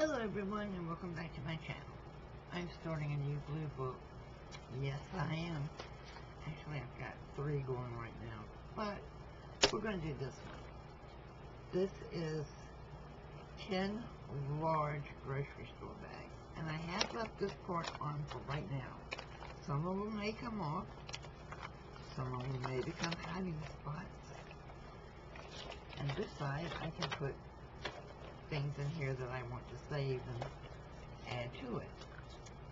Hello everyone and welcome back to my channel. I'm starting a new glue book. Yes, I am. Actually, I've got 3 going right now, but we're going to do this one. This is 10 large grocery store bags, and I have left this part on for right now. Some of them may come off, some of them may become hiding spots, and this side I can put things in here that I want to save and add to it.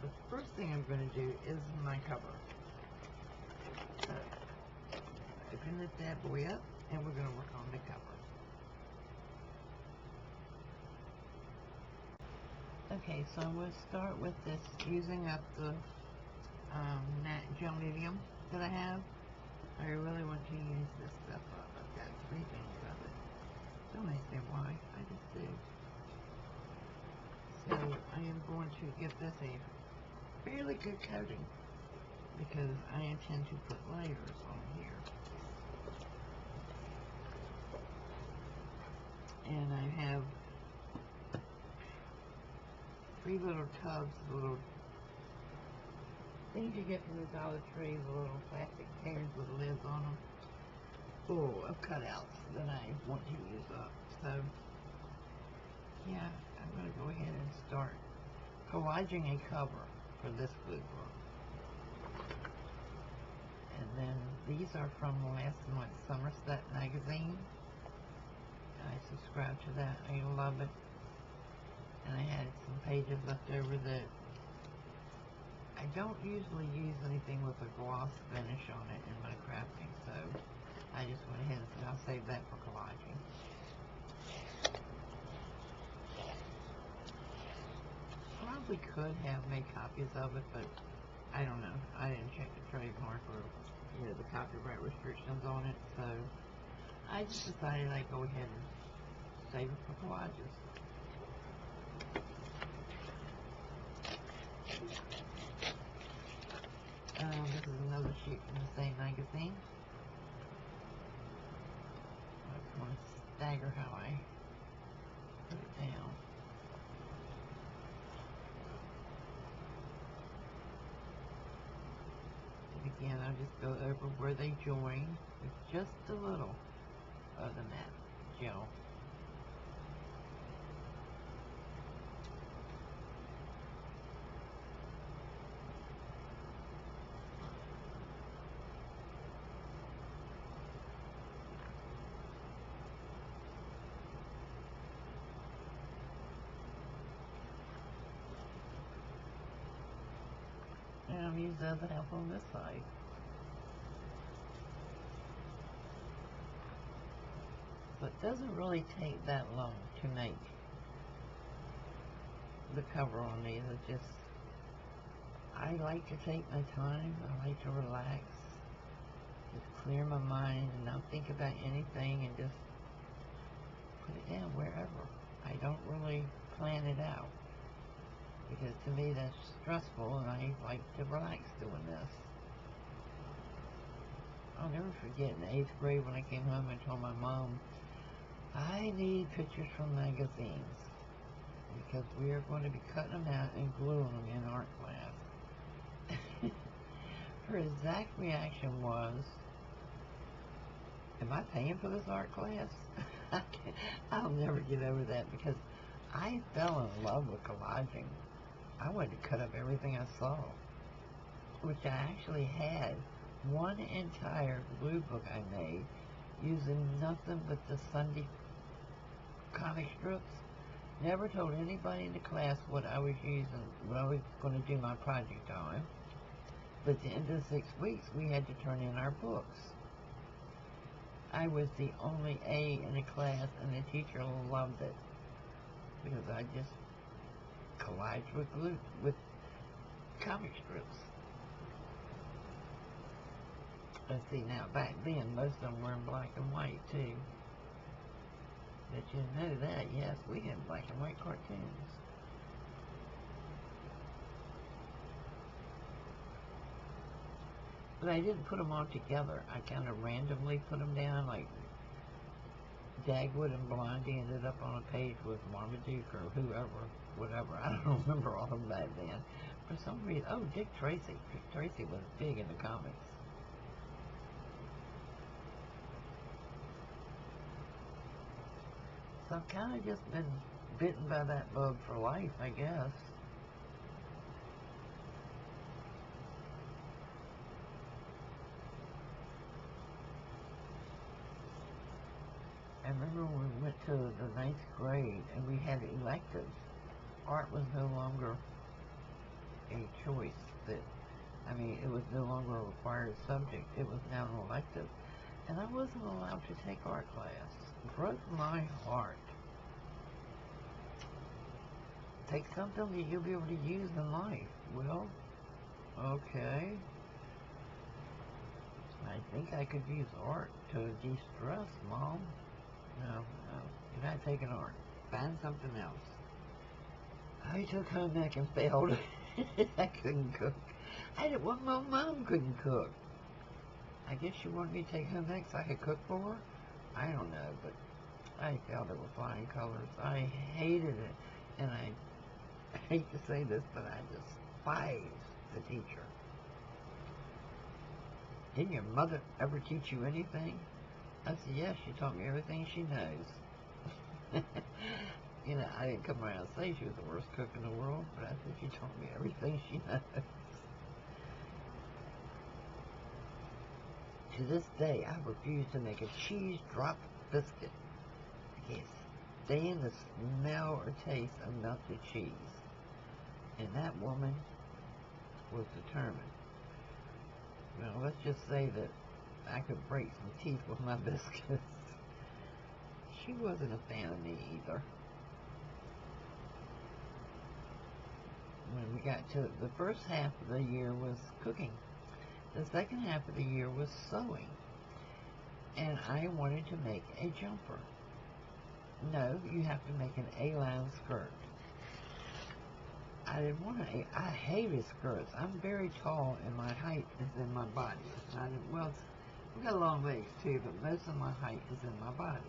The first thing I'm going to do is my cover. So, open this bad boy up and we're going to work on the cover. Okay, so I'm going to start with this, using up the matte gel medium that I have. I really want to use this stuff up. I've got 3 things of it. Don't ask me why, I just do. So I am going to give this a fairly good coating because I intend to put layers on here. And I have 3 little tubs, little things you get from the Dollar Tree, the little plastic cans with lids on them, full of cutouts that I want to use up. So, yeah, I'm going to go ahead and start collaging a cover for this glue book. And then these are from last month's Somerset magazine. I subscribed to that. I love it. And I had some pages left over that I don't usually use anything with a gloss finish on it in my crafting, so I just went ahead and said I'll save that for collaging. Probably could have made copies of it, but I don't know. I didn't check the trademark or the copyright restrictions on it, so I just decided I'd go ahead and save it for collages. This is another sheet from the same magazine. I just want to stagger how I put it down. And again, I'll just go over where they join with just a little of the matte gel. And I'll use the other half on this side. So it doesn't really take that long to make the cover on these. It's just, I like to take my time. I like to relax, just clear my mind and not think about anything and just put it down wherever. I don't really plan it out, because to me that's stressful and I like to relax doing this. I'll never forget in 8th grade when I came home and told my mom, I need pictures from magazines because we are going to be cutting them out and gluing them in art class. Her exact reaction was, am I paying for this art class? I'll never get over that because I fell in love with collaging. I wanted to cut up everything I saw, which I actually had one entire glue book I made using nothing but the Sunday comic strips. Never told anybody in the class what I was using, what I was going to do my project on. But at the end of the 6 weeks, we had to turn in our books. I was the only A in the class, and the teacher loved it because I just collaged with glue, with comic strips. Let's see, now back then, most of them were in black and white too. But you know that, yes, we had black and white cartoons. But I didn't put them all together. I kind of randomly put them down, like Dagwood and Blondie ended up on a page with Marmaduke or whoever, whatever. I don't remember all of that then. For some reason, oh, Dick Tracy. Dick Tracy was big in the comics. So I've kind of just been bitten by that bug for life, I guess. I remember when we went to the 9th grade and we had electives. Art was no longer a choice. It was no longer a required subject. It was now an elective. And I wasn't allowed to take art class. It broke my heart. Take something that you'll be able to use in life. Well, okay. I think I could use art to de-stress, Mom. No, you're not taking art. Find something else. I took home ec and failed. I couldn't cook. Well, my mom couldn't cook. I guess she wanted me to take home ec so I could cook for her. I don't know, but I failed it with flying colors. I hated it, and I hate to say this, but I despised the teacher. Didn't your mother ever teach you anything? I said, yes, she taught me everything she knows. I didn't come around and say she was the worst cook in the world, but I said she taught me everything she knows. To this day, I refuse to make a cheese drop biscuit. I can't stand the smell or taste of melted cheese. And that woman was determined. Well, let's just say that I could break some teeth with my biscuits. She wasn't a fan of me either. When we got to the first half of the year was cooking. The second half of the year was sewing. And I wanted to make a jumper. No, you have to make an A-line skirt. I didn't want to. I hated skirts. I'm very tall, and my height is in my body. We've got long legs too, but most of my height is in my body.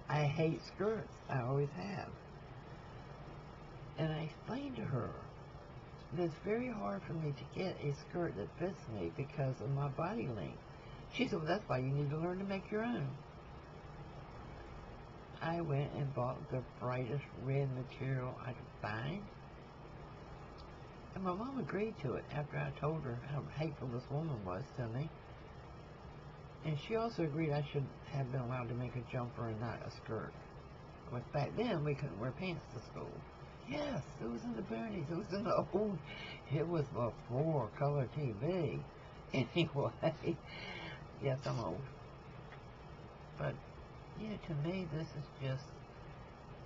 I hate skirts. I always have. And I explained to her that it's very hard for me to get a skirt that fits me because of my body length. She said, well, that's why you need to learn to make your own. I went and bought the brightest red material I could find. And my mom agreed to it after I told her how hateful this woman was to me. And she also agreed I should have been allowed to make a jumper and not a skirt. But back then, we couldn't wear pants to school. Yes, it was in the boonies. It was in the old... It was before color TV. Anyway, yes, I'm old. But, to me, this is just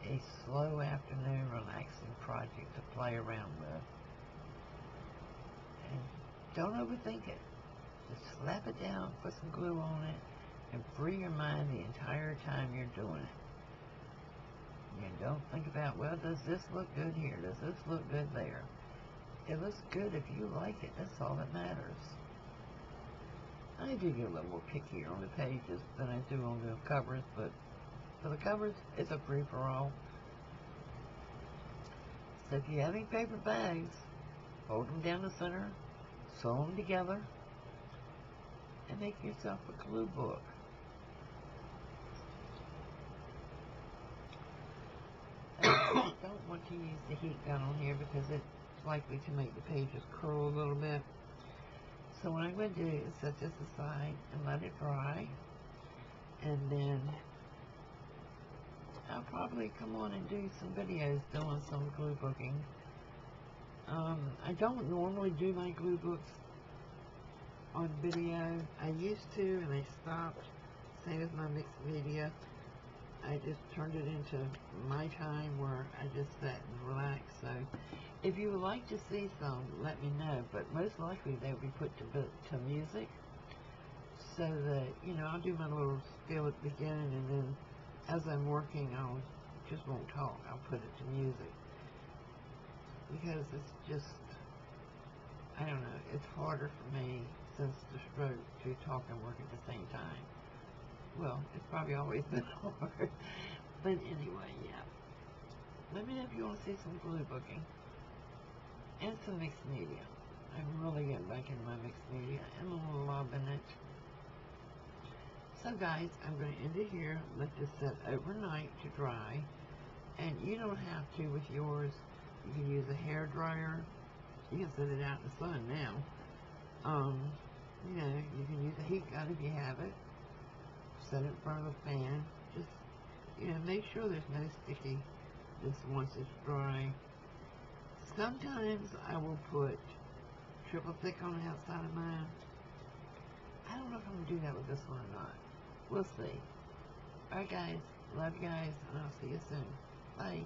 a slow afternoon relaxing project to play around with. And don't overthink it. Just slap it down, put some glue on it, and free your mind the entire time you're doing it. And don't think about, well, does this look good here? Does this look good there? It looks good if you like it. That's all that matters. I do get a little more pickier on the pages than I do on the covers, but for the covers, it's a free-for-all. So if you have any paper bags, hold them down the center, sew them together, and make yourself a glue book. I don't want to use the heat gun on here because it's likely to make the pages curl a little bit. So what I'm going to do is set this aside and let it dry. And then I'll probably come on and do some videos doing some glue booking. I don't normally do my glue books on video. I used to, and I stopped. Same as my mixed media. I just turned it into my time where I just sat and relaxed. So if you would like to see some, let me know. But most likely they will be put to music, so that, I'll do my little spiel at the beginning, and then as I'm working, just won't talk. I'll put it to music. Because it's just, I don't know, it's harder for me since the stroke to talk and work at the same time. Well, it's probably always been hard. But anyway, yeah. Let me know if you want to see some glue booking. And some mixed media. I'm really getting back into my mixed media and a little loving it. So guys, I'm going to end it here. Let this set overnight to dry. And you don't have to with yours. You can use a hair dryer. You can set it out in the sun now. You know, you can use a heat gun if you have it. Set it in front of a fan. Just, you know, make sure there's no sticky this once it's dry. Sometimes I will put triple thick on the outside of mine. I don't know if I'm going to do that with this one or not. We'll see. Alright guys, love you guys, and I'll see you soon. Bye.